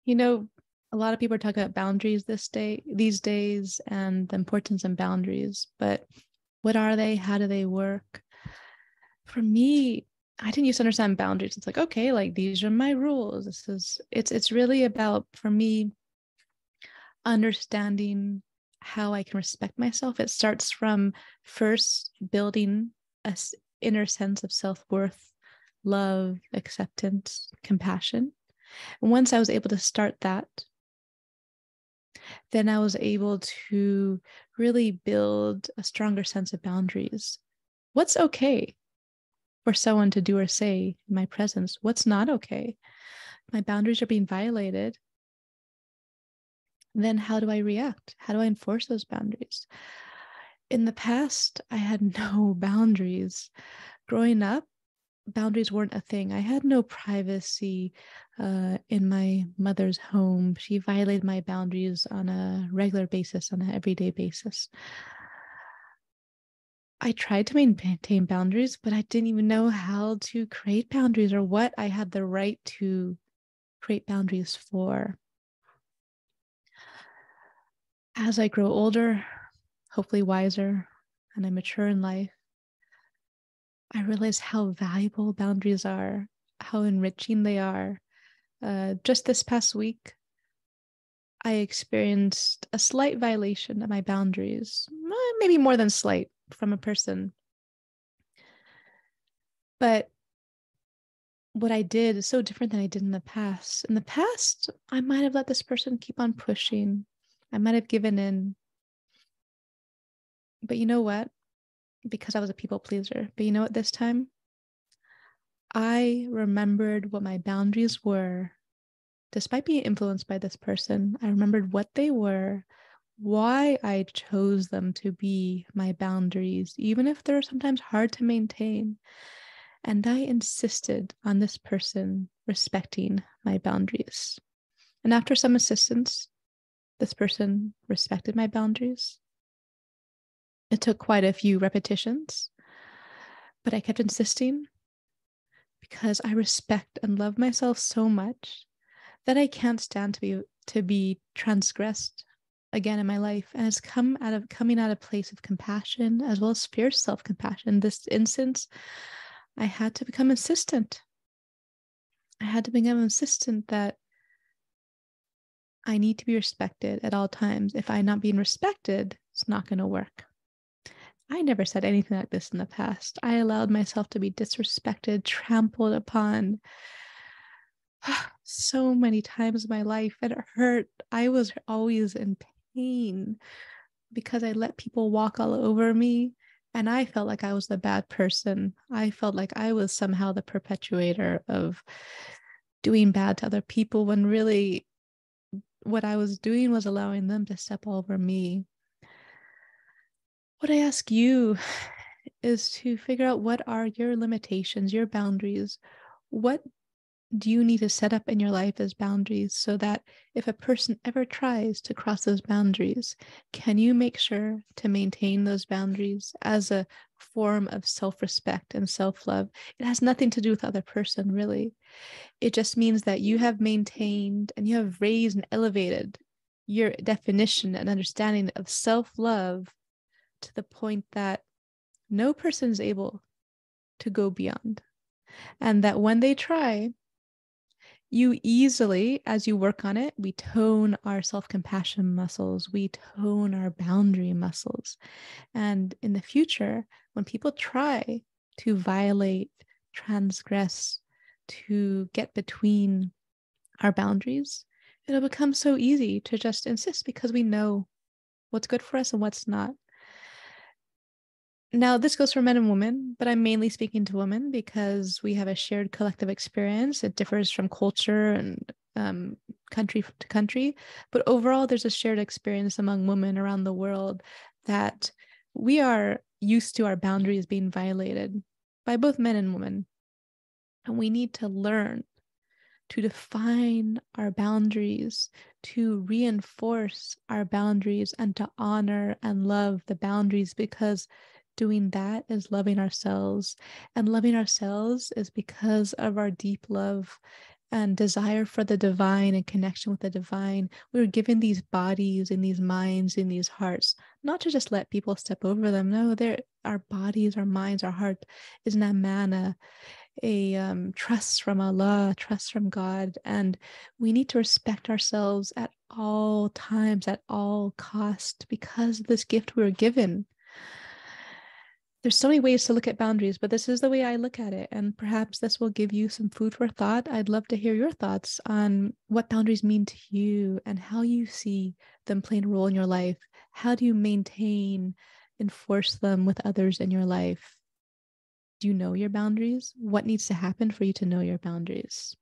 You know, a lot of people are talking about boundaries these days, and the importance of boundaries, but what are they? How do they work? For me, I didn't used to understand boundaries. It's like, okay, like these are my rules. It's really about, for me, understanding how I can respect myself. It starts from first building a inner sense of self-worth, love, acceptance, compassion. And once I was able to start that, then I was able to really build a stronger sense of boundaries. What's okay for someone to do or say in my presence? What's not okay? My boundaries are being violated. Then how do I react? How do I enforce those boundaries? In the past, I had no boundaries. Growing up, boundaries weren't a thing. I had no privacy in my mother's home. She violated my boundaries on a regular basis, on an everyday basis. I tried to maintain boundaries, but I didn't even know how to create boundaries or what I had the right to create boundaries for. As I grow older, hopefully wiser, and I mature in life, I realize how valuable boundaries are, how enriching they are. Just this past week, I experienced a slight violation of my boundaries, maybe more than slight, from a person. But what I did is so different than I did in the past. In the past, I might have let this person keep on pushing. I might have given in. But you know what? Because I was a people pleaser. But you know what, this time? I remembered what my boundaries were. Despite being influenced by this person, I remembered what they were, why I chose them to be my boundaries, even if they're sometimes hard to maintain. And I insisted on this person respecting my boundaries. And after some insistence, this person respected my boundaries. It took quite a few repetitions, but I kept insisting because I respect and love myself so much that I can't stand to be transgressed again in my life. And it's coming out of a place of compassion as well as fierce self-compassion. In this instance, I had to become insistent. I had to become insistent that I need to be respected at all times. If I'm not being respected, it's not going to work. I never said anything like this in the past. I allowed myself to be disrespected, trampled upon so many times in my life. It hurt. I was always in pain because I let people walk all over me. And I felt like I was the bad person. I felt like I was somehow the perpetuator of doing bad to other people, when really what I was doing was allowing them to step all over me. What I ask you is to figure out, what are your limitations, your boundaries? What do you need to set up in your life as boundaries so that if a person ever tries to cross those boundaries, can you make sure to maintain those boundaries as a form of self-respect and self-love? It has nothing to do with the other person, really. It just means that you have maintained and you have raised and elevated your definition and understanding of self-love to the point that no person is able to go beyond. And that when they try, you easily, as you work on it, we tone our self-compassion muscles, we tone our boundary muscles. And in the future, when people try to violate, transgress, to get between our boundaries, it'll become so easy to just insist because we know what's good for us and what's not. Now, this goes for men and women, but I'm mainly speaking to women because we have a shared collective experience. It differs from culture and country to country, but overall, there's a shared experience among women around the world that we are used to our boundaries being violated by both men and women. And we need to learn to define our boundaries, to reinforce our boundaries, and to honor and love the boundaries, because doing that is loving ourselves. And loving ourselves is because of our deep love and desire for the divine and connection with the divine. We were given these bodies and these minds and these hearts, not to just let people step over them. No, they're our bodies, our minds, our heart is an amana, a trust from Allah, trust from God. And we need to respect ourselves at all times, at all cost, because of this gift we were given. There's so many ways to look at boundaries, but this is the way I look at it. And perhaps this will give you some food for thought. I'd love to hear your thoughts on what boundaries mean to you and how you see them playing a role in your life. How do you maintain, enforce them with others in your life? Do you know your boundaries? What needs to happen for you to know your boundaries?